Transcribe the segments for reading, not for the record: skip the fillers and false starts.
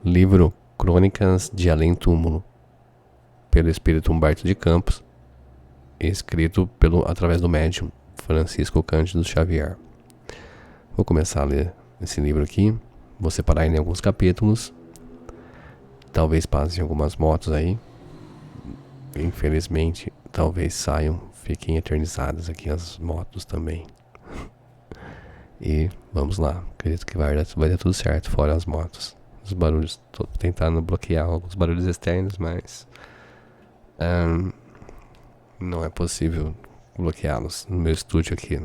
livro Crônicas de Além Túmulo, pelo espírito Humberto de Campos, escrito através do médium Francisco Cândido Xavier. Vou começar a ler esse livro aqui, vou separar ele em alguns capítulos, talvez passem algumas motos aí, infelizmente, talvez saiam, fiquem eternizadas aqui as motos também. E vamos lá, acredito que vai dar tudo certo, fora as motos. Os barulhos, tô tentando bloquear alguns barulhos externos, mas não é possível bloqueá-los no meu estúdio aqui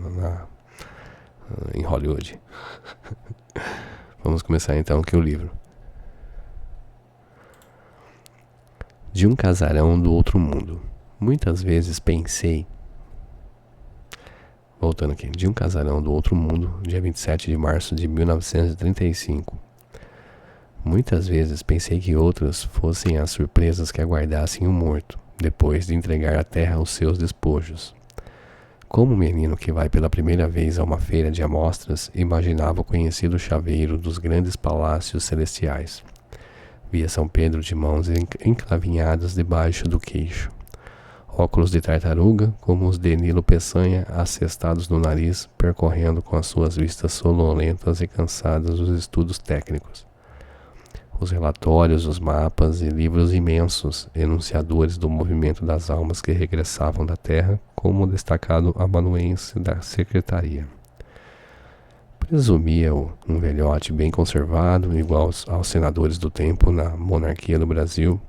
em Hollywood. Vamos começar então aqui o livro. De um casarão do outro mundo. Muitas vezes pensei... Voltando aqui. De um casarão do outro mundo, dia 27 de março de 1935. Muitas vezes pensei que outras fossem as surpresas que aguardassem o morto, depois de entregar à terra os seus despojos. Como menino que vai pela primeira vez a uma feira de amostras, imaginava o conhecido chaveiro dos grandes palácios celestiais. Via São Pedro de mãos enclavinhadas debaixo do queixo. Óculos de tartaruga, como os de Nilo Peçanha, assestados no nariz, percorrendo com as suas vistas sonolentas e cansadas os estudos técnicos. Os relatórios, os mapas e livros imensos, enunciadores do movimento das almas que regressavam da terra, como o destacado amanuense da secretaria. Presumia-o um velhote bem conservado, igual aos senadores do tempo na monarquia do Brasil,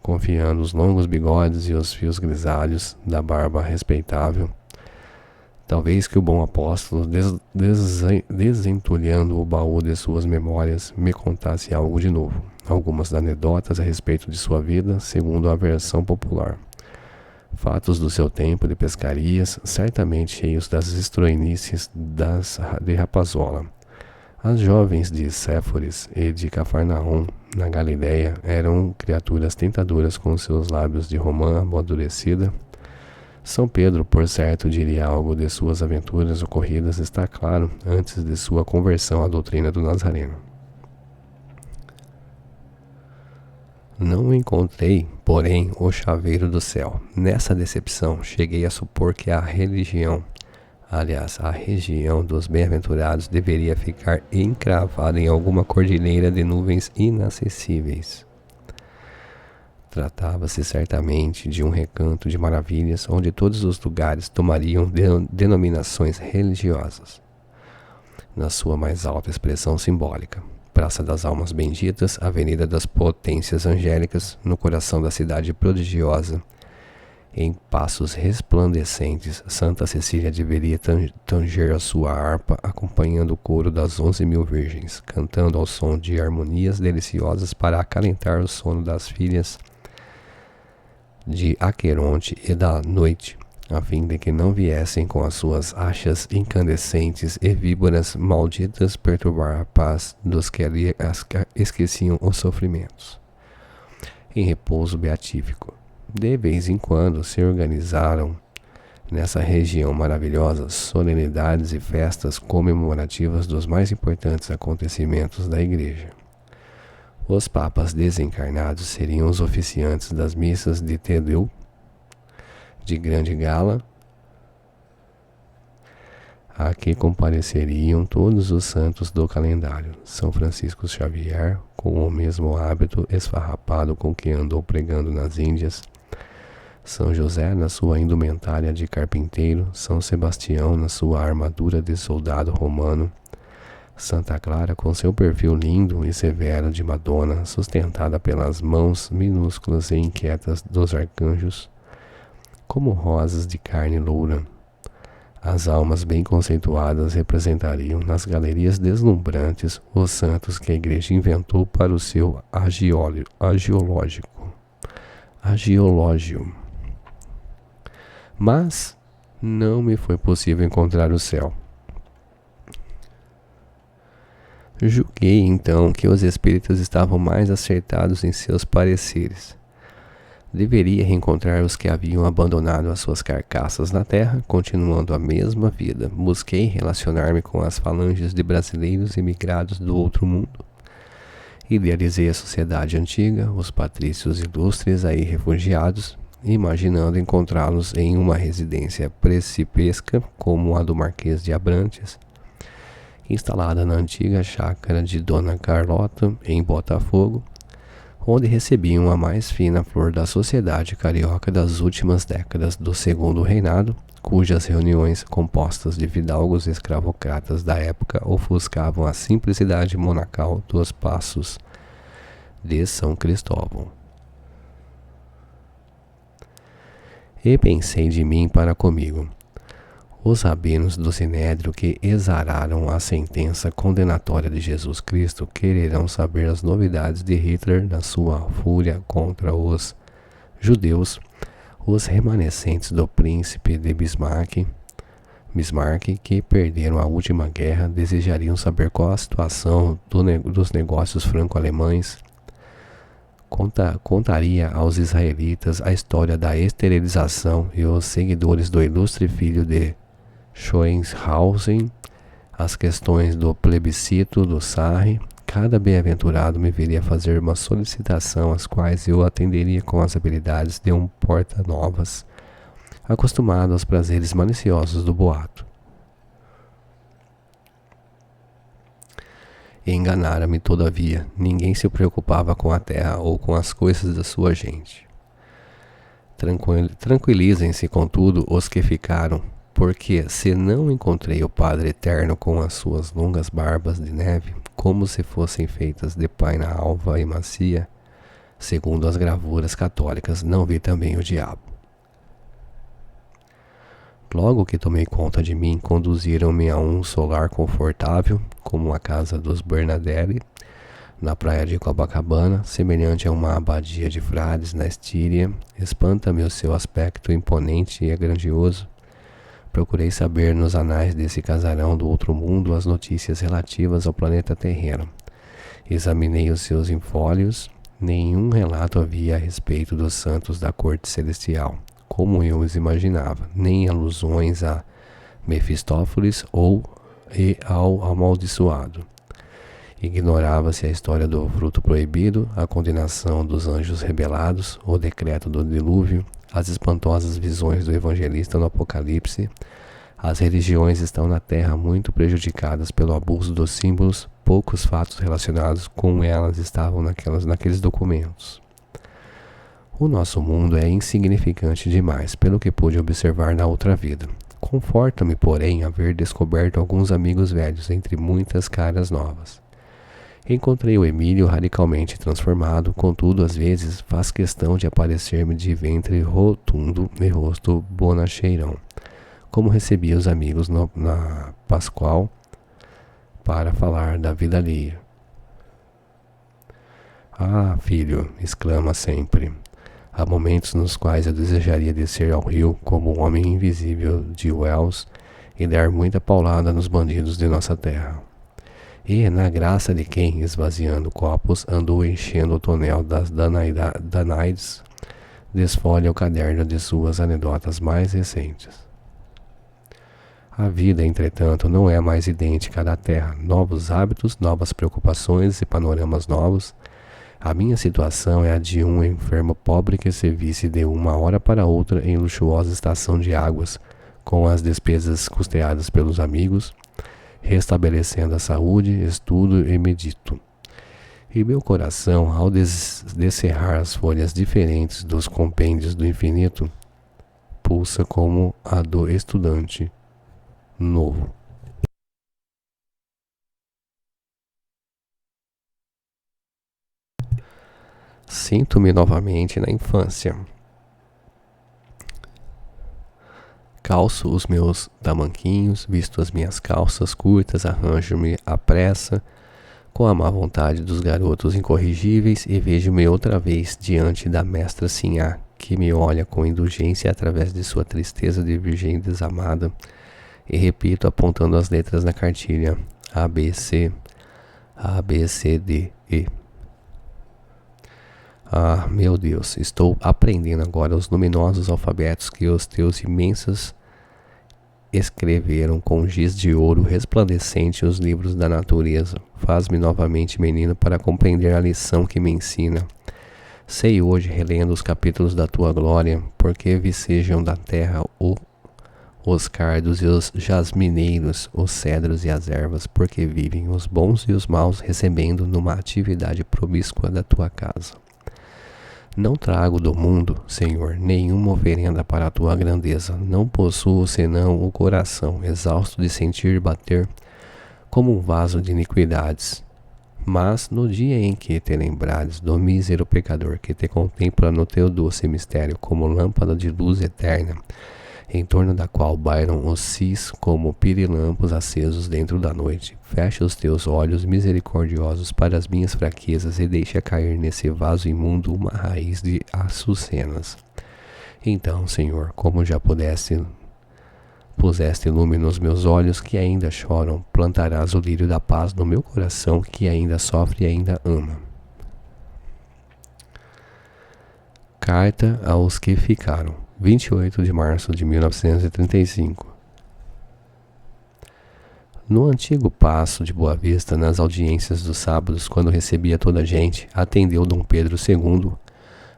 confiando os longos bigodes e os fios grisalhos da barba respeitável. Talvez que o bom apóstolo, desentulhando o baú de suas memórias, me contasse algo de novo, algumas anedotas a respeito de sua vida, segundo a versão popular. Fatos do seu tempo de pescarias, certamente cheios das estroinices de Rapazola. As jovens de Séforis e de Cafarnaum, na Galileia, eram criaturas tentadoras com seus lábios de romã amadurecida. São Pedro, por certo, diria algo de suas aventuras ocorridas, está claro, antes de sua conversão à doutrina do Nazareno. Não encontrei, porém, o chaveiro do céu. Nessa decepção, cheguei a supor que a região dos bem-aventurados deveria ficar encravada em alguma cordilheira de nuvens inacessíveis. Tratava-se certamente de um recanto de maravilhas, onde todos os lugares tomariam denominações religiosas, na sua mais alta expressão simbólica. Praça das Almas Benditas, Avenida das Potências Angélicas, no coração da cidade prodigiosa. Em passos resplandecentes, Santa Cecília deveria tanger a sua harpa, acompanhando o coro das 11.000 virgens, cantando ao som de harmonias deliciosas para acalentar o sono das filhas de Aqueronte e da noite, a fim de que não viessem com as suas achas incandescentes e víboras malditas perturbar a paz dos que ali esqueciam os sofrimentos. Em repouso beatífico, de vez em quando se organizaram nessa região maravilhosa solenidades e festas comemorativas dos mais importantes acontecimentos da Igreja. Os papas desencarnados seriam os oficiantes das missas de Tedeu, de grande gala, a que compareceriam todos os santos do calendário. São Francisco Xavier, com o mesmo hábito esfarrapado com que andou pregando nas Índias, São José na sua indumentária de carpinteiro, São Sebastião na sua armadura de soldado romano, Santa Clara com seu perfil lindo e severo de Madonna, sustentada pelas mãos minúsculas e inquietas dos arcanjos, como rosas de carne loura. As almas bem conceituadas representariam nas galerias deslumbrantes os santos que a Igreja inventou para o seu agiológio. Mas não me foi possível encontrar o céu. Julguei então que os espíritos estavam mais acertados em seus pareceres. Deveria reencontrar os que haviam abandonado as suas carcaças na terra, continuando a mesma vida. Busquei relacionar-me com as falanges de brasileiros emigrados do outro mundo. Idealizei a sociedade antiga, os patrícios ilustres aí refugiados, imaginando encontrá-los em uma residência principesca como a do Marquês de Abrantes, instalada na antiga chácara de Dona Carlota, em Botafogo, onde recebiam a mais fina flor da sociedade carioca das últimas décadas do Segundo Reinado, cujas reuniões compostas de fidalgos escravocratas da época ofuscavam a simplicidade monacal dos passos de São Cristóvão. E pensei de mim para comigo: os rabinos do Sinédrio que exararam a sentença condenatória de Jesus Cristo quererão saber as novidades de Hitler na sua fúria contra os judeus. Os remanescentes do príncipe de Bismarck, que perderam a última guerra, desejariam saber qual a situação dos negócios franco-alemães. Contaria aos israelitas a história da esterilização e os seguidores do ilustre filho de Schoenhausen, as questões do plebiscito do Sarre. Cada bem-aventurado me viria fazer uma solicitação, às quais eu atenderia com as habilidades de um porta-novas, acostumado aos prazeres maliciosos do boato. Enganara-me, todavia, ninguém se preocupava com a terra ou com as coisas da sua gente. Tranquilizem-se, contudo, os que ficaram, porque se não encontrei o Padre Eterno com as suas longas barbas de neve, como se fossem feitas de paina alva e macia, segundo as gravuras católicas, não vi também o diabo. Logo que tomei conta de mim, conduziram-me a um solar confortável, como a casa dos Bernardelli, na praia de Copacabana, semelhante a uma abadia de frades na Estíria. Espanta-me o seu aspecto imponente e grandioso. Procurei saber nos anais desse casarão do outro mundo as notícias relativas ao planeta terreno. Examinei os seus infólios. Nenhum relato havia a respeito dos santos da corte celestial, como eu os imaginava, nem alusões a Mefistófeles ou ao amaldiçoado. Ignorava-se a história do fruto proibido, a condenação dos anjos rebelados, o decreto do dilúvio, as espantosas visões do evangelista no Apocalipse. As religiões estão na Terra muito prejudicadas pelo abuso dos símbolos. Poucos fatos relacionados com elas estavam naqueles documentos. O nosso mundo é insignificante demais, pelo que pude observar na outra vida. Conforta-me, porém, haver descoberto alguns amigos velhos entre muitas caras novas. Encontrei o Emílio radicalmente transformado, contudo, às vezes faz questão de aparecer-me de ventre rotundo e rosto bonacheirão, como recebi os amigos na Pascoal para falar da vida alheia. Ah, filho, exclama sempre. Há momentos nos quais eu desejaria descer ao rio como o homem invisível de Wells e dar muita paulada nos bandidos de nossa terra. E, na graça de quem, esvaziando copos, andou enchendo o tonel das Danaides, desfolha o caderno de suas anedotas mais recentes. A vida, entretanto, não é mais idêntica à da terra. Novos hábitos, novas preocupações e panoramas novos. A minha situação é a de um enfermo pobre que se visse de uma hora para outra em luxuosa estação de águas, com as despesas custeadas pelos amigos, restabelecendo a saúde, estudo e medito. E meu coração, ao descerrar as folhas diferentes dos compêndios do infinito, pulsa como a do estudante novo. Sinto-me novamente na infância. Calço os meus tamanquinhos, visto as minhas calças curtas, arranjo-me à pressa, com a má vontade dos garotos incorrigíveis, e vejo-me outra vez diante da mestra Sinhá, que me olha com indulgência através de sua tristeza de virgem desamada, e repito, apontando as letras na cartilha: A, B, C, D, E. Ah, meu Deus, estou aprendendo agora os luminosos alfabetos que os teus imensos escreveram com giz de ouro resplandecente os livros da natureza, faz-me novamente menino para compreender a lição que me ensina. Sei hoje, relendo os capítulos da tua glória, porque vicejam da terra os cardos e os jasmineiros, os cedros e as ervas, porque vivem os bons e os maus, recebendo numa atividade promíscua da tua casa. Não trago do mundo, Senhor, nenhuma oferenda para a tua grandeza. Não possuo senão o coração, exausto de sentir bater, como um vaso de iniquidades. Mas no dia em que te lembrares do mísero pecador que te contempla no teu doce mistério como lâmpada de luz eterna, em torno da qual bailam os cis como pirilampos acesos dentro da noite, fecha os teus olhos misericordiosos para as minhas fraquezas e deixa cair nesse vaso imundo uma raiz de açucenas. Então, Senhor, como já puseste lume nos meus olhos que ainda choram, plantarás o lírio da paz no meu coração que ainda sofre e ainda ama. Carta aos que ficaram, 28 de março de 1935. No antigo Paço de Boa Vista, nas audiências dos sábados, quando recebia toda a gente, atendeu Dom Pedro II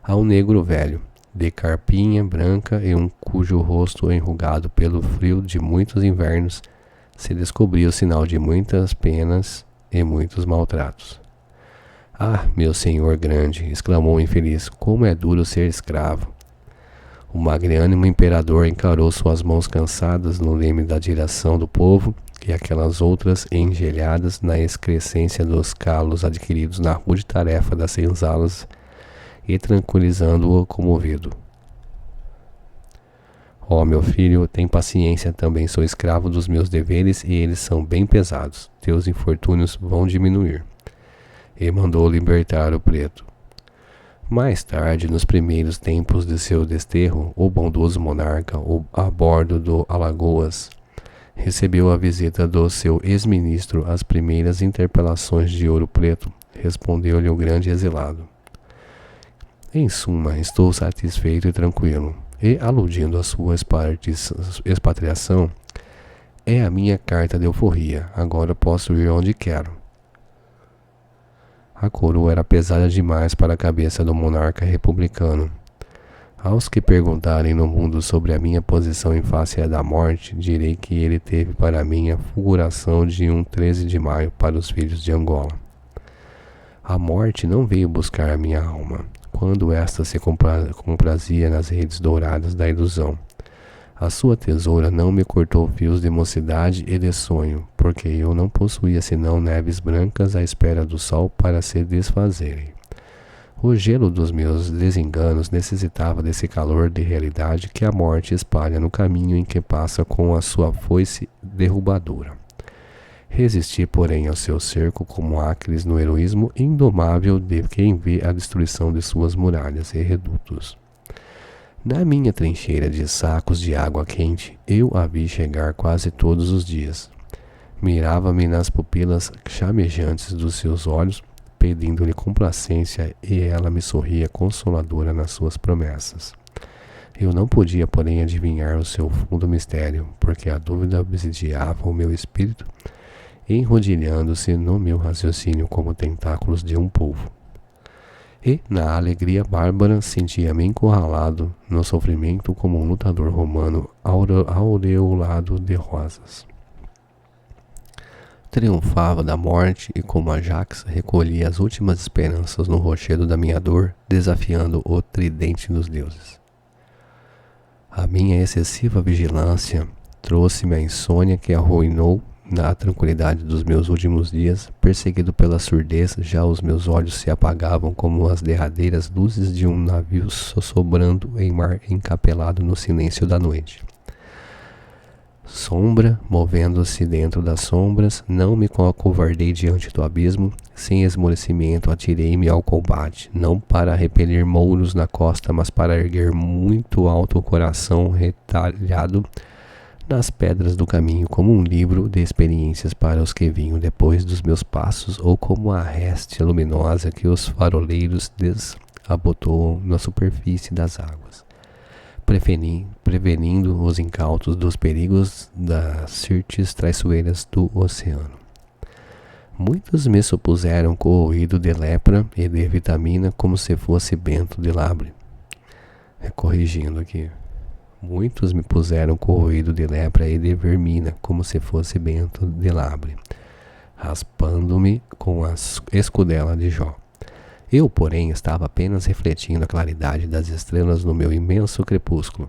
a um negro velho, de carpinha branca e cujo rosto enrugado pelo frio de muitos invernos se descobria o sinal de muitas penas e muitos maltratos. Ah, meu senhor grande, exclamou o infeliz, como é duro ser escravo. O magnânimo imperador encarou suas mãos cansadas no leme da direção do povo e aquelas outras engelhadas na excrescência dos calos adquiridos na rude tarefa das senzalas e tranquilizando-o comovido. Ó meu filho, tem paciência, também sou escravo dos meus deveres e eles são bem pesados. Teus infortúnios vão diminuir. E mandou libertar o preto. Mais tarde, nos primeiros tempos de seu desterro, o bondoso monarca, a bordo do Alagoas, recebeu a visita do seu ex-ministro. As primeiras interpelações de Ouro Preto, respondeu-lhe o grande exilado. Em suma, estou satisfeito e tranquilo, e, aludindo à sua expatriação, é a minha carta de euforia, agora posso ir onde quero. A coroa era pesada demais para a cabeça do monarca republicano. Aos que perguntarem no mundo sobre a minha posição em face da morte, direi que ele teve para mim a fulguração de um 13 de maio para os filhos de Angola. A morte não veio buscar a minha alma, quando esta se comprazia nas redes douradas da ilusão. A sua tesoura não me cortou fios de mocidade e de sonho, porque eu não possuía senão neves brancas à espera do sol para se desfazerem. O gelo dos meus desenganos necessitava desse calor de realidade que a morte espalha no caminho em que passa com a sua foice derrubadora. Resisti, porém, ao seu cerco como Aquiles no heroísmo indomável de quem vê a destruição de suas muralhas e redutos. Na minha trincheira de sacos de água quente, eu a vi chegar quase todos os dias. Mirava-me nas pupilas chamejantes dos seus olhos, pedindo-lhe complacência, e ela me sorria consoladora nas suas promessas. Eu não podia, porém, adivinhar o seu fundo mistério, porque a dúvida obsidiava o meu espírito, enrodilhando-se no meu raciocínio como tentáculos de um polvo. E, na alegria bárbara, sentia-me encurralado no sofrimento como um lutador romano aureolado de rosas. Triunfava da morte e, como Ajax, recolhia as últimas esperanças no rochedo da minha dor, desafiando o tridente dos deuses. A minha excessiva vigilância trouxe-me a insônia que arruinou na tranquilidade dos meus últimos dias. Perseguido pela surdez, já os meus olhos se apagavam como as derradeiras luzes de um navio sossobrando em mar encapelado no silêncio da noite. Sombra, movendo-se dentro das sombras, não me acovardei diante do abismo. Sem esmorecimento, atirei-me ao combate, não para repelir mouros na costa, mas para erguer muito alto o coração retalhado nas pedras do caminho, como um livro de experiências para os que vinham depois dos meus passos, ou como a réstia luminosa que os faroleiros desabotoam na superfície das águas, prevenindo os incautos dos perigos das sirtes traiçoeiras do oceano. Muitos me supuseram corroído de lepra e de vitamina como se fosse bento de labre. Corrigindo aqui. Muitos me puseram corroído de lepra e de vermina como se fosse bento de labre, raspando-me com a escudela de Jó. Eu, porém, estava apenas refletindo a claridade das estrelas no meu imenso crepúsculo.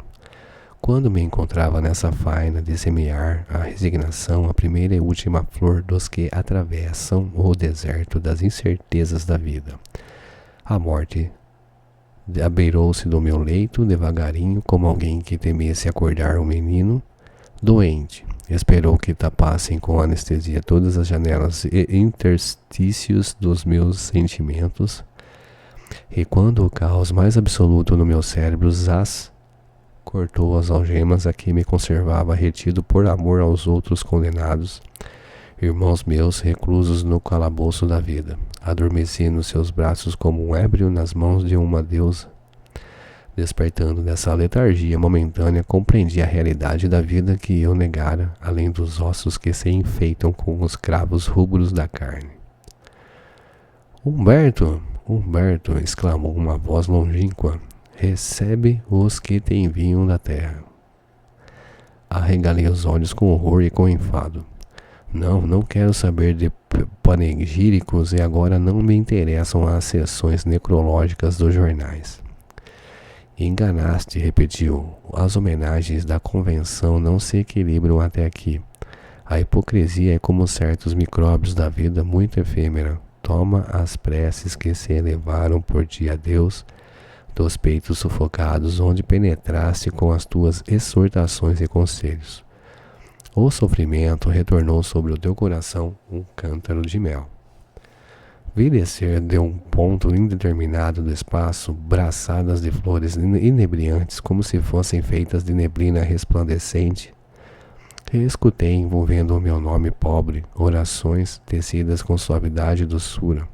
Quando me encontrava nessa faina de semear a resignação, a primeira e última flor dos que atravessam o deserto das incertezas da vida, a morte abeirou-se do meu leito devagarinho, como alguém que temesse acordar um menino doente. Esperou que tapassem com anestesia todas as janelas e interstícios dos meus sentimentos, e quando o caos mais absoluto no meu cérebro cortou as algemas a que me conservava retido por amor aos outros condenados, irmãos meus reclusos no calabouço da vida, adormeci nos seus braços como um ébrio nas mãos de uma deusa. Despertando dessa letargia momentânea, compreendi a realidade da vida que eu negara, além dos ossos que se enfeitam com os cravos rubros da carne. Humberto, Humberto, exclamou uma voz longínqua, recebe os que te enviam da terra. Arregalei os olhos com horror e com enfado. Não quero saber de panegíricos e agora não me interessam as sessões necrológicas dos jornais. Enganaste, repetiu. As homenagens da convenção não se equilibram até aqui. A hipocrisia é como certos micróbios da vida muito efêmera. Toma as preces que se elevaram por ti a Deus, dos peitos sufocados onde penetraste com as tuas exortações e conselhos. O sofrimento retornou sobre o teu coração um cântaro de mel. Vi descer de um ponto indeterminado do espaço braçadas de flores inebriantes como se fossem feitas de neblina resplandecente. E escutei, envolvendo o meu nome pobre, orações tecidas com suavidade e doçura.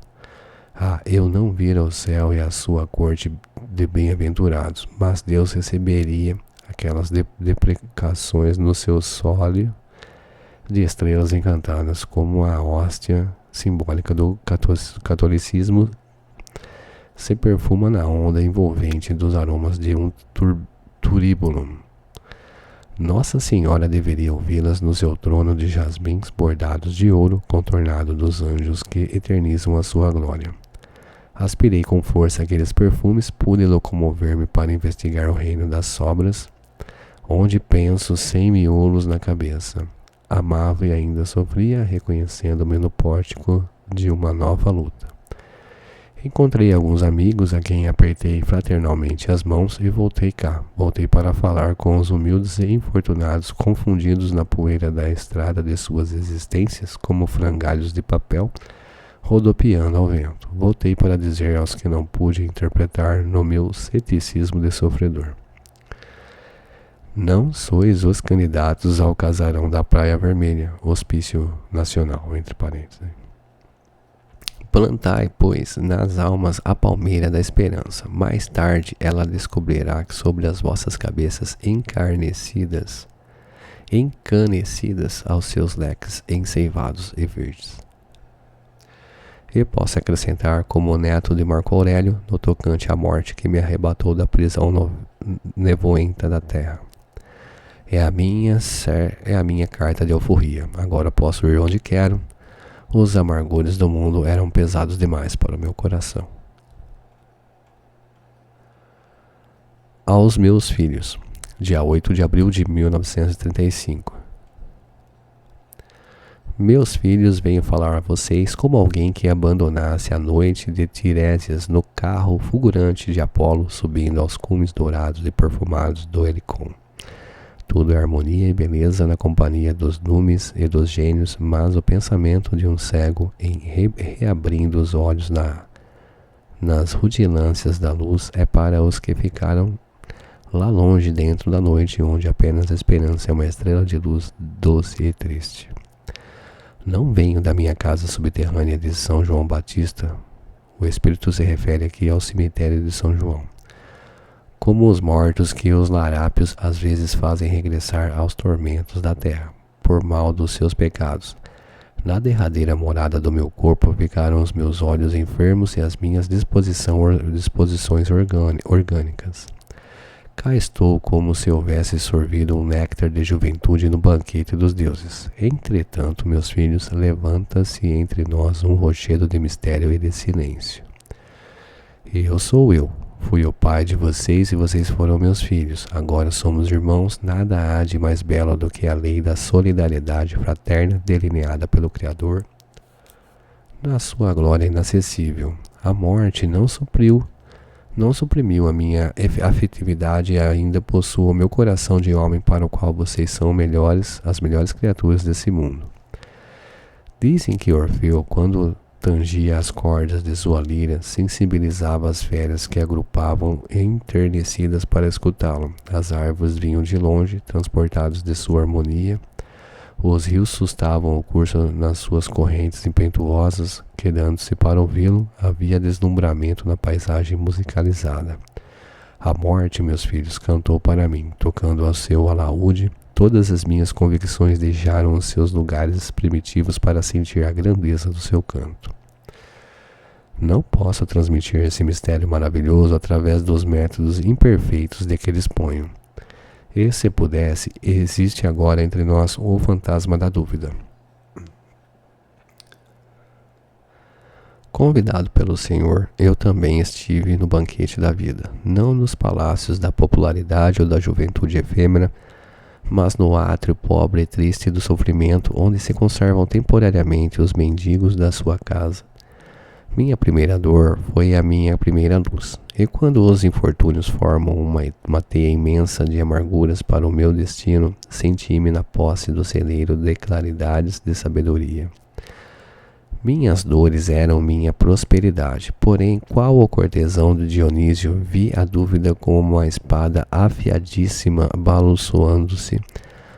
Ah, eu não vira o céu e a sua corte de bem-aventurados, mas Deus receberia aquelas deprecações no seu sólio de estrelas encantadas, como a hóstia simbólica do catolicismo se perfuma na onda envolvente dos aromas de um turíbulo. Nossa Senhora deveria ouvi-las no seu trono de jasmins bordados de ouro, contornado dos anjos que eternizam a sua glória. Aspirei com força aqueles perfumes, pude locomover-me para investigar o reino das sobras, onde penso sem miolos na cabeça. Amava e ainda sofria, reconhecendo-me no pórtico de uma nova luta. Encontrei alguns amigos a quem apertei fraternalmente as mãos e voltei cá. Voltei para falar com os humildes e infortunados, confundidos na poeira da estrada de suas existências, como frangalhos de papel, rodopiando ao vento. Voltei para dizer aos que não pude interpretar no meu ceticismo de sofredor: não sois os candidatos ao casarão da Praia Vermelha, hospício nacional, entre parênteses. Plantai, pois, nas almas a palmeira da esperança. Mais tarde ela descobrirá que sobre as vossas cabeças encanecidas aos seus leques enseivados e verdes. E posso acrescentar, como o neto de Marco Aurélio, no tocante à morte que me arrebatou da prisão nevoenta da terra. É a minha carta de alforria. Agora posso ir onde quero. Os amargores do mundo eram pesados demais para o meu coração. Aos meus filhos, dia 8 de abril de 1935. Meus filhos, venho falar a vocês como alguém que abandonasse a noite de Tirésias no carro fulgurante de Apolo, subindo aos cumes dourados e perfumados do Helicon. Tudo é harmonia e beleza na companhia dos numes e dos gênios, mas o pensamento de um cego em reabrindo os olhos nas rutilâncias da luz é para os que ficaram lá longe dentro da noite, onde apenas a esperança é uma estrela de luz doce e triste. Não venho da minha casa subterrânea de São João Batista. O espírito se refere aqui ao cemitério de São João. Como os mortos que os larápios às vezes fazem regressar aos tormentos da terra, por mal dos seus pecados. Na derradeira morada do meu corpo ficaram os meus olhos enfermos e as minhas disposições orgânicas. Cá estou como se houvesse sorvido um néctar de juventude no banquete dos deuses. Entretanto, meus filhos, levanta-se entre nós um rochedo de mistério e de silêncio. Eu sou eu. Fui o pai de vocês e vocês foram meus filhos. Agora somos irmãos. Nada há de mais belo do que a lei da solidariedade fraterna delineada pelo Criador na sua glória inacessível. A morte não suprimiu a minha afetividade e ainda possuo o meu coração de homem para o qual vocês são as melhores criaturas desse mundo. Dizem que Orfeu, quando tangia as cordas de sua lira, sensibilizava as feras que agrupavam enternecidas para escutá-lo. As árvores vinham de longe, transportados de sua harmonia. Os rios sustavam o curso nas suas correntes impetuosas, quedando-se para ouvi-lo. Havia deslumbramento na paisagem musicalizada. A morte, meus filhos, cantou para mim, tocando ao seu alaúde. Todas as minhas convicções deixaram os seus lugares primitivos para sentir a grandeza do seu canto. Não posso transmitir esse mistério maravilhoso através dos métodos imperfeitos de que disponho. E se pudesse, existe agora entre nós o fantasma da dúvida. Convidado pelo Senhor, eu também estive no banquete da vida, não nos palácios da popularidade ou da juventude efêmera, mas no átrio pobre e triste do sofrimento, onde se conservam temporariamente os mendigos da sua casa. Minha primeira dor foi a minha primeira luz, e quando os infortúnios formam uma teia imensa de amarguras para o meu destino, senti-me na posse do celeiro de claridades de sabedoria. Minhas dores eram minha prosperidade, porém, qual o cortesão de Dionísio, vi a dúvida como uma espada afiadíssima balançando-se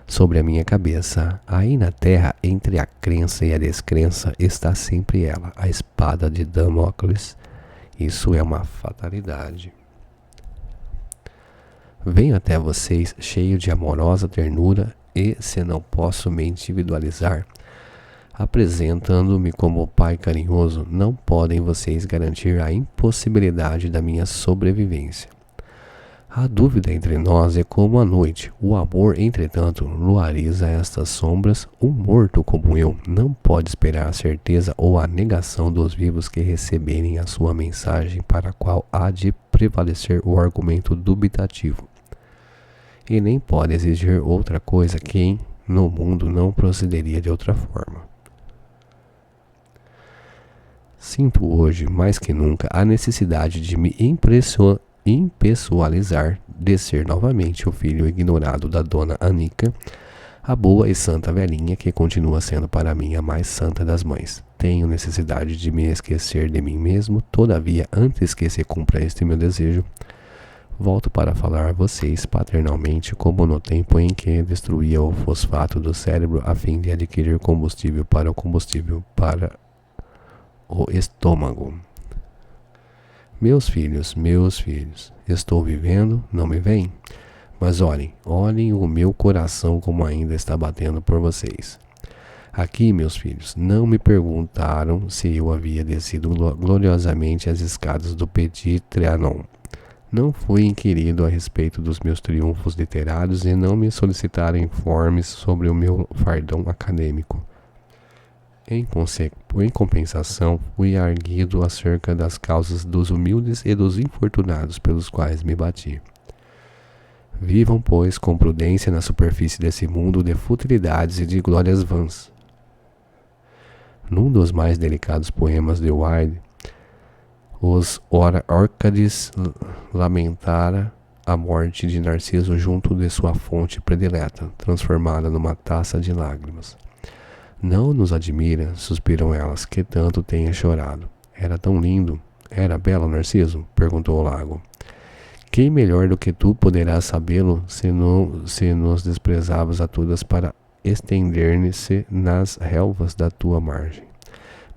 sobre a minha cabeça. Aí na terra, entre a crença e a descrença, está sempre ela, a espada de Damócles. Isso é uma fatalidade. Venho até vocês cheio de amorosa ternura e, se não posso me individualizar, apresentando-me como pai carinhoso, não podem vocês garantir a impossibilidade da minha sobrevivência. A dúvida entre nós é como a noite. O amor, entretanto, luariza estas sombras. Um morto como eu não pode esperar a certeza ou a negação dos vivos que receberem a sua mensagem, para a qual há de prevalecer o argumento dubitativo. E nem pode exigir outra coisa que no mundo não procederia de outra forma. Sinto hoje, mais que nunca, a necessidade de me impessoalizar, de ser novamente o filho ignorado da dona Anica, a boa e santa velhinha que continua sendo para mim a mais santa das mães. Tenho necessidade de me esquecer de mim mesmo, todavia, antes que se cumpra este meu desejo, volto para falar a vocês paternalmente, como no tempo em que destruía o fosfato do cérebro a fim de adquirir combustível para o estômago. Meus filhos, estou vivendo, não me veem? Mas olhem o meu coração como ainda está batendo por vocês. Aqui, meus filhos, não me perguntaram se eu havia descido gloriosamente as escadas do Petit Trianon. Não fui inquirido a respeito dos meus triunfos literários e não me solicitaram informes sobre o meu fardão acadêmico. Em compensação, fui arguido acerca das causas dos humildes e dos infortunados pelos quais me bati. Vivam, pois, com prudência na superfície desse mundo de futilidades e de glórias vãs. Num dos mais delicados poemas de Wilde, os Órcades lamentara a morte de Narciso junto de sua fonte predileta, transformada numa taça de lágrimas. Não nos admira, suspiram elas, que tanto tenha chorado. Era tão lindo. Era belo, Narciso? Perguntou o lago. Quem melhor do que tu poderá sabê-lo se nos desprezavas a todas para estender-se nas relvas da tua margem,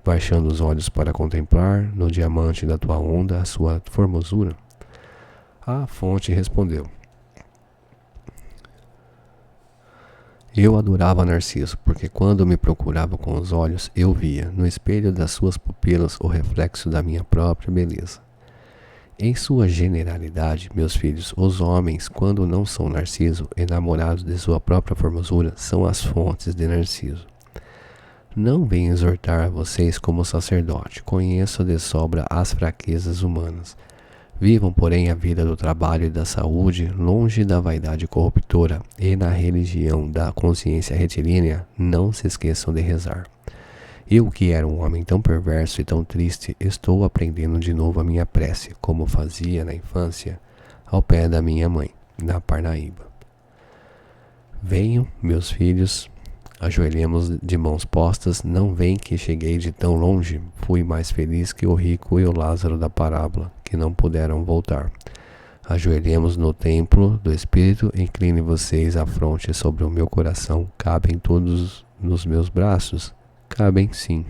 baixando os olhos para contemplar no diamante da tua onda a sua formosura? A fonte respondeu: Eu adorava Narciso, porque quando me procurava com os olhos, eu via, no espelho das suas pupilas, o reflexo da minha própria beleza. Em sua generalidade, meus filhos, os homens, quando não são Narciso, enamorados de sua própria formosura, são as fontes de Narciso. Não venho exortar a vocês como sacerdote, conheço de sobra as fraquezas humanas. Vivam, porém, a vida do trabalho e da saúde, longe da vaidade corruptora, e na religião da consciência retilínea, não se esqueçam de rezar. Eu, que era um homem tão perverso e tão triste, estou aprendendo de novo a minha prece, como fazia na infância, ao pé da minha mãe, na Parnaíba. Venham, meus filhos, ajoelhemos de mãos postas, não veem que cheguei de tão longe, fui mais feliz que o rico e o Lázaro da parábola, que não puderam voltar. Ajoelhemos no templo do Espírito, incline vocês a fronte sobre o meu coração, cabem todos nos meus braços? Cabem sim.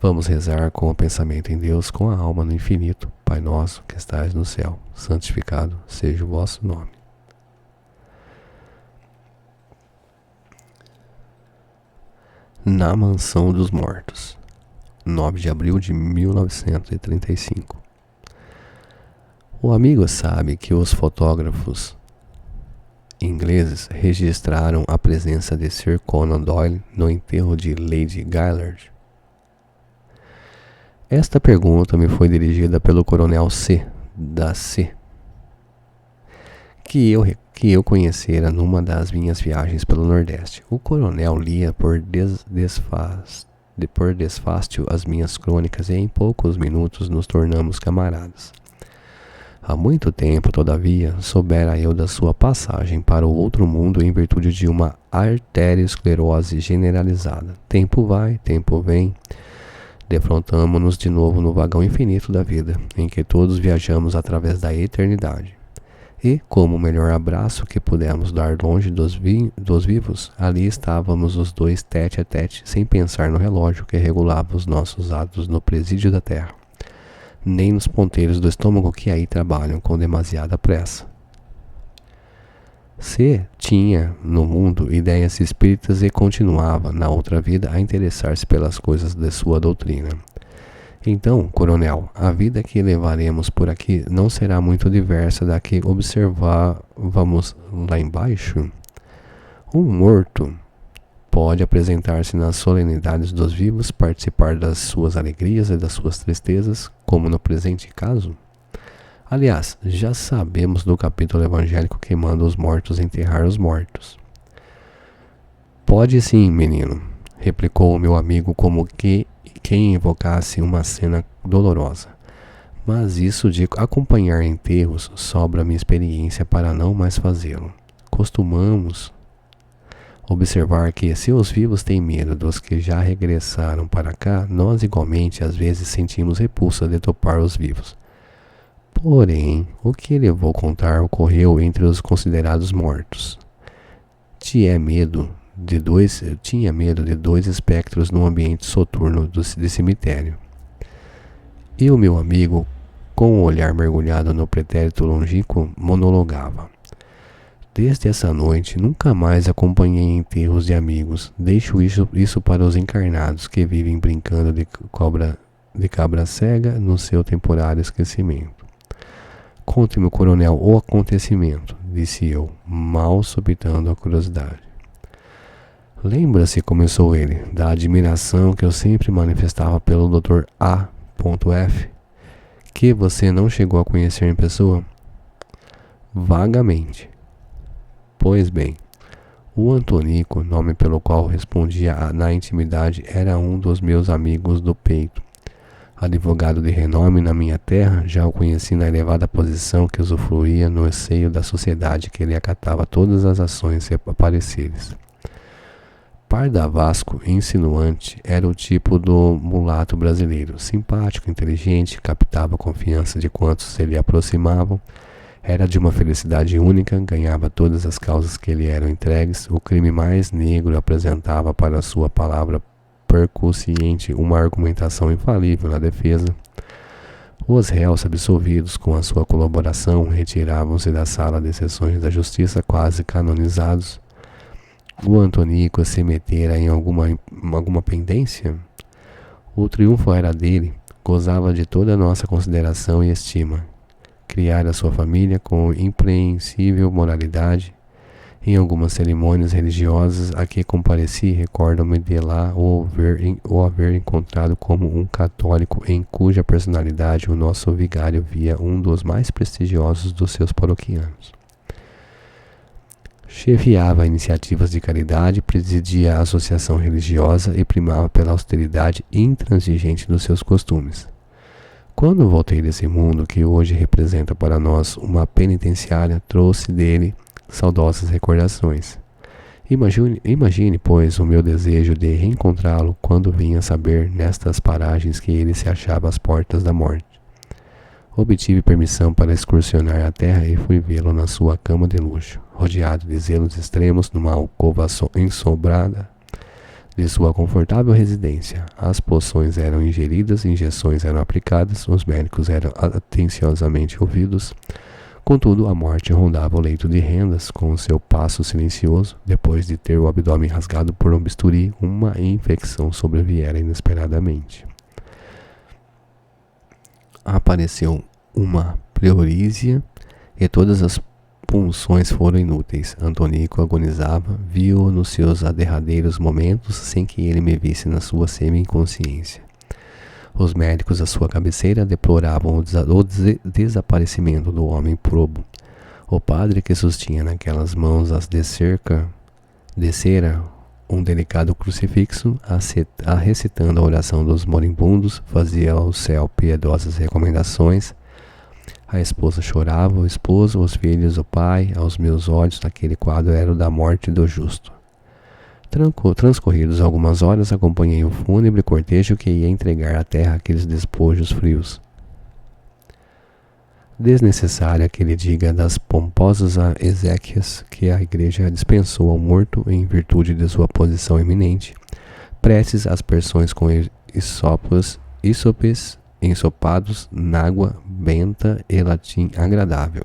Vamos rezar com o pensamento em Deus, com a alma no infinito. Pai nosso que estais no céu, santificado seja o vosso nome. Na Mansão dos Mortos, 9 de abril de 1935. O amigo sabe que os fotógrafos ingleses registraram a presença de Sir Conan Doyle no enterro de Lady Gaillard? Esta pergunta me foi dirigida pelo Coronel C, da C, que eu conhecera numa das minhas viagens pelo Nordeste. O coronel lia por desfástio as minhas crônicas e em poucos minutos nos tornamos camaradas. Há muito tempo, todavia, soubera eu da sua passagem para o outro mundo em virtude de uma arteriosclerose generalizada. Tempo vai, tempo vem. Defrontamo-nos de novo no vagão infinito da vida, em que todos viajamos através da eternidade. E, como o melhor abraço que pudemos dar longe dos vivos, ali estávamos os dois tete a tete, sem pensar no relógio que regulava os nossos atos no presídio da terra, nem nos ponteiros do estômago que aí trabalham com demasiada pressa. C tinha no mundo ideias espíritas e continuava, na outra vida, a interessar-se pelas coisas de sua doutrina. Então, coronel, a vida que levaremos por aqui não será muito diversa da que observávamos lá embaixo? Um morto pode apresentar-se nas solenidades dos vivos, participar das suas alegrias e das suas tristezas, como no presente caso? Aliás, já sabemos do capítulo evangélico que manda os mortos enterrar os mortos. Pode sim, menino, replicou o meu amigo como que quem invocasse uma cena dolorosa. Mas isso de acompanhar enterros sobra-me experiência para não mais fazê-lo. Costumamos observar que, se os vivos têm medo dos que já regressaram para cá, nós igualmente às vezes sentimos repulsa de topar os vivos. Porém, o que lhe vou contar ocorreu entre os considerados mortos. Tinha medo de dois espectros no ambiente soturno de cemitério. E o meu amigo, com o olhar mergulhado no pretérito longínquo, monologava. Desde essa noite, nunca mais acompanhei enterros de amigos. Deixo isso para os encarnados que vivem brincando de cabra cega no seu temporário esquecimento. Conte-me, coronel, o acontecimento, disse eu, mal supitando a curiosidade. Lembra-se, começou ele, da admiração que eu sempre manifestava pelo Dr. A.F., que você não chegou a conhecer em pessoa? Vagamente. Pois bem, o Antonico, nome pelo qual respondia na intimidade, era um dos meus amigos do peito. Advogado de renome na minha terra, já o conheci na elevada posição que usufruía no seio da sociedade que lhe acatava todas as ações e apareceres. Pardavasco, insinuante, era o tipo do mulato brasileiro, simpático, inteligente, captava a confiança de quantos se lhe aproximavam, era de uma felicidade única, ganhava todas as causas que lhe eram entregues, o crime mais negro apresentava para sua palavra percussiente uma argumentação infalível na defesa. Os réus absolvidos com a sua colaboração retiravam-se da sala de sessões da justiça quase canonizados. O Antonico se metera em alguma pendência? O triunfo era dele, gozava de toda a nossa consideração e estima. Criara sua família com impreensível moralidade. Em algumas cerimônias religiosas a que compareci, recordo-me de lá o haver encontrado como um católico em cuja personalidade o nosso vigário via um dos mais prestigiosos dos seus paroquianos. Chefiava iniciativas de caridade, presidia a associação religiosa e primava pela austeridade intransigente dos seus costumes. Quando voltei desse mundo que hoje representa para nós uma penitenciária, trouxe dele saudosas recordações. Imagine, pois, o meu desejo de reencontrá-lo quando vinha saber nestas paragens que ele se achava às portas da morte. Obtive permissão para excursionar a terra e fui vê-lo na sua cama de luxo, rodeado de zelos extremos, numa alcova ensombrada de sua confortável residência. As poções eram ingeridas, injeções eram aplicadas, os médicos eram atenciosamente ouvidos. Contudo, a morte rondava o leito de rendas com o seu passo silencioso. Depois de ter o abdômen rasgado por um bisturi, uma infecção sobreviera inesperadamente. Apareceu uma pleurísia e todas as punções foram inúteis. Antonico agonizava, vi-o nos seus derradeiros momentos sem que ele me visse na sua semi-inconsciência. Os médicos à sua cabeceira deploravam o desaparecimento do homem probo. O padre que sustinha naquelas mãos as descera um delicado crucifixo, recitando a oração dos moribundos, fazia ao céu piedosas recomendações. A esposa chorava, o esposo, os filhos, o pai. Aos meus olhos, aquele quadro era o da morte do justo. Transcorridos algumas horas, acompanhei o fúnebre cortejo que ia entregar à terra aqueles despojos frios. Desnecessário que ele diga das pomposas exéquias que a igreja dispensou ao morto em virtude de sua posição eminente, preces, aspersões com ísopes ensopados nágua benta e latim agradável.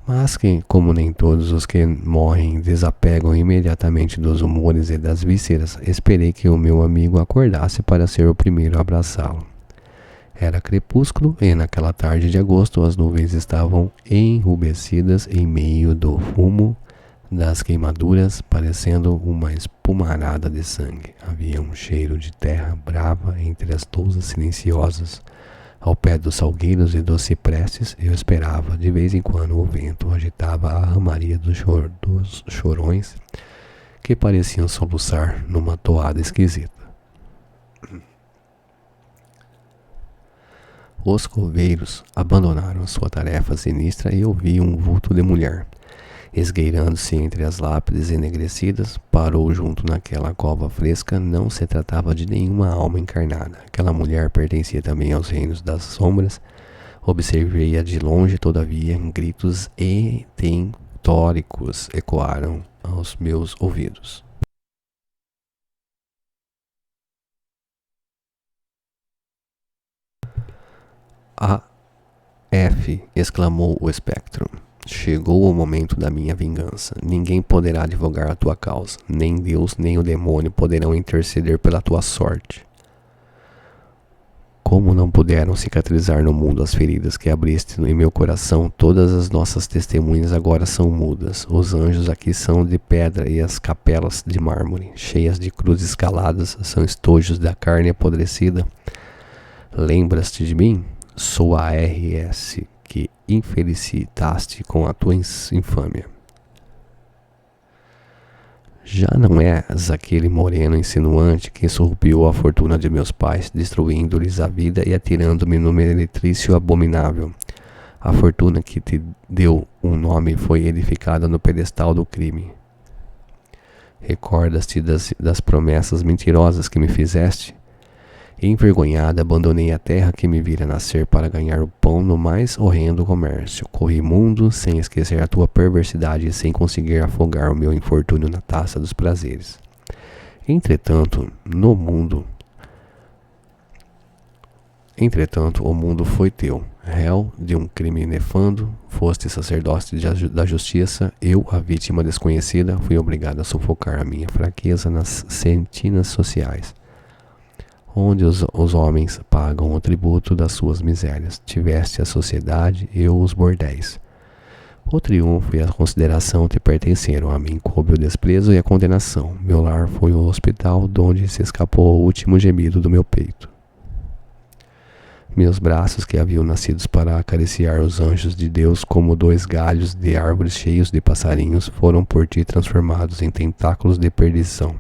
Mas que, como nem todos os que morrem desapegam imediatamente dos humores e das vísceras, esperei que o meu amigo acordasse para ser o primeiro a abraçá-lo. Era crepúsculo e naquela tarde de agosto as nuvens estavam enrubescidas em meio do fumo das queimaduras, parecendo uma espumarada de sangue. Havia um cheiro de terra brava entre as lousas silenciosas. Ao pé dos salgueiros e dos ciprestes, eu esperava. De vez em quando o vento agitava a ramaria dos chorões que pareciam soluçar numa toada esquisita. Os coveiros abandonaram sua tarefa sinistra e eu vi um vulto de mulher. Esgueirando-se entre as lápides enegrecidas, parou junto naquela cova fresca. Não se tratava de nenhuma alma encarnada. Aquela mulher pertencia também aos reinos das sombras. Observei-a de longe, todavia, gritos estentóricos ecoaram aos meus ouvidos. F! Exclamou o espectro. Chegou o momento da minha vingança. Ninguém poderá advogar a tua causa. Nem Deus, nem o demônio poderão interceder pela tua sorte. Como não puderam cicatrizar no mundo as feridas que abriste em meu coração, todas as nossas testemunhas agora são mudas. Os anjos aqui são de pedra e as capelas de mármore, cheias de cruzes escaladas, são estojos da carne apodrecida. Lembras-te de mim? Sou a R.S., que infelicitaste com a tua infâmia. Já não és aquele moreno insinuante que surrupiou a fortuna de meus pais, destruindo-lhes a vida e atirando-me no meretrício abominável. A fortuna que te deu um nome foi edificada no pedestal do crime. Recordas-te das promessas mentirosas que me fizeste? Envergonhada, abandonei a terra que me vira nascer para ganhar o pão no mais horrendo comércio. Corri mundo sem esquecer a tua perversidade e sem conseguir afogar o meu infortúnio na taça dos prazeres. Entretanto, o mundo foi teu. réu de um crime nefando, foste sacerdote da justiça, eu, a vítima desconhecida, fui obrigado a sufocar a minha fraqueza nas sentinas sociais, onde os homens pagam o tributo das suas misérias. Tiveste a sociedade, eu os bordéis. O triunfo e a consideração te pertenceram, a mim coube o desprezo e a condenação. Meu lar foi o hospital, donde se escapou o último gemido do meu peito. Meus braços, que haviam nascido para acariciar os anjos de Deus como 2 galhos de árvores cheios de passarinhos, foram por ti transformados em tentáculos de perdição.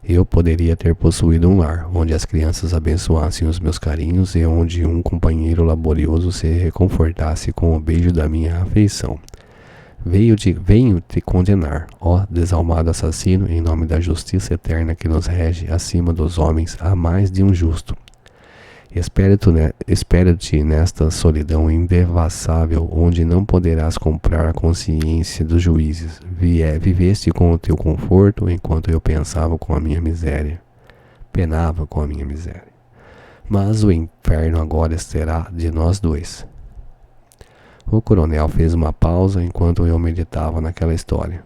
Eu poderia ter possuído um lar, onde as crianças abençoassem os meus carinhos e onde um companheiro laborioso se reconfortasse com o beijo da minha afeição. Venho te condenar, ó desalmado assassino, em nome da justiça eterna que nos rege acima dos homens, há mais de um justo. Espero-te nesta solidão indevassável, onde não poderás comprar a consciência dos juízes. Viveste com o teu conforto, enquanto eu penava com a minha miséria. Penava com a minha miséria. Mas o inferno agora será de nós dois. O coronel fez uma pausa enquanto eu meditava naquela história.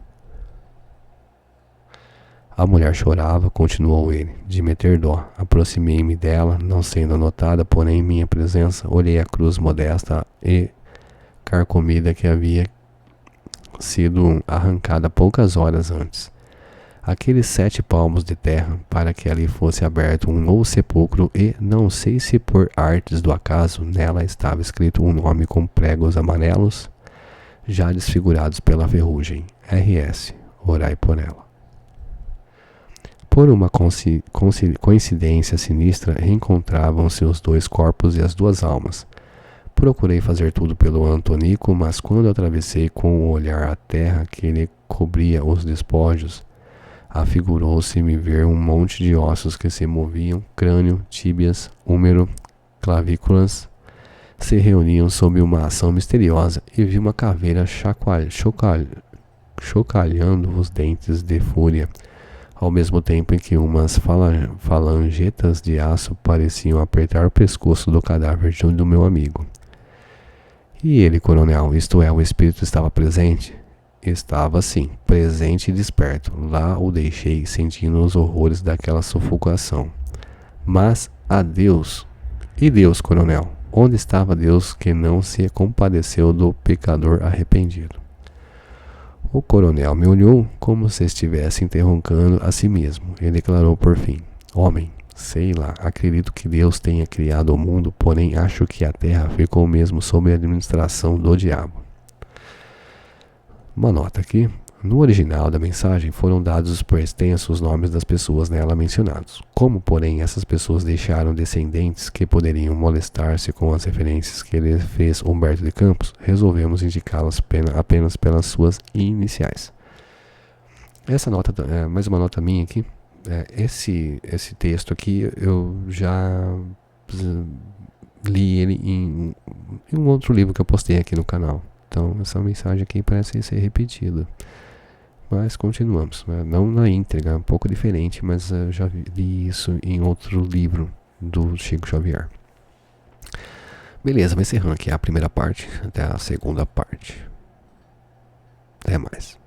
A mulher chorava, continuou ele, de meter dó. Aproximei-me dela, não sendo notada, porém em minha presença, olhei a cruz modesta e carcomida que havia sido arrancada poucas horas antes. Aqueles 7 palmos de terra, para que ali fosse aberto um novo sepulcro e, não sei se por artes do acaso, nela estava escrito um nome com pregos amarelos, já desfigurados pela ferrugem. R.S. Orai por ela. Por uma coincidência sinistra, reencontravam-se os 2 corpos e as 2 almas. Procurei fazer tudo pelo Antonico, mas quando atravessei com o olhar a terra que lhe cobria os despojos, afigurou-se-me ver um monte de ossos que se moviam, crânio, tíbias, húmero, clavículas, se reuniam sob uma ação misteriosa, e vi uma caveira chocalhando os dentes de fúria, ao mesmo tempo em que umas falangetas de aço pareciam apertar o pescoço do cadáver do meu amigo. E ele, coronel, isto é, o espírito estava presente? Estava sim, presente e desperto. Lá o deixei, sentindo os horrores daquela sufocação. Mas a Deus. E Deus, coronel? Onde estava Deus que não se compadeceu do pecador arrependido? O coronel me olhou como se estivesse interrogando a si mesmo e declarou por fim: Homem, sei lá, acredito que Deus tenha criado o mundo, porém acho que a terra ficou mesmo sob a administração do diabo. Uma nota aqui. No original da mensagem foram dados por extenso os nomes das pessoas nela mencionados. Como, porém, essas pessoas deixaram descendentes que poderiam molestar-se com as referências que lhe fez Humberto de Campos, resolvemos indicá-las apenas pelas suas iniciais. Essa nota, mais uma nota minha aqui. Esse texto aqui eu já li ele em um outro livro que eu postei aqui no canal. Então essa mensagem aqui parece ser repetida. Mas continuamos, não na íntegra, é um pouco diferente, mas eu já li isso em outro livro do Chico Xavier. Beleza, vou encerrando aqui a primeira parte, até a segunda parte. Até mais.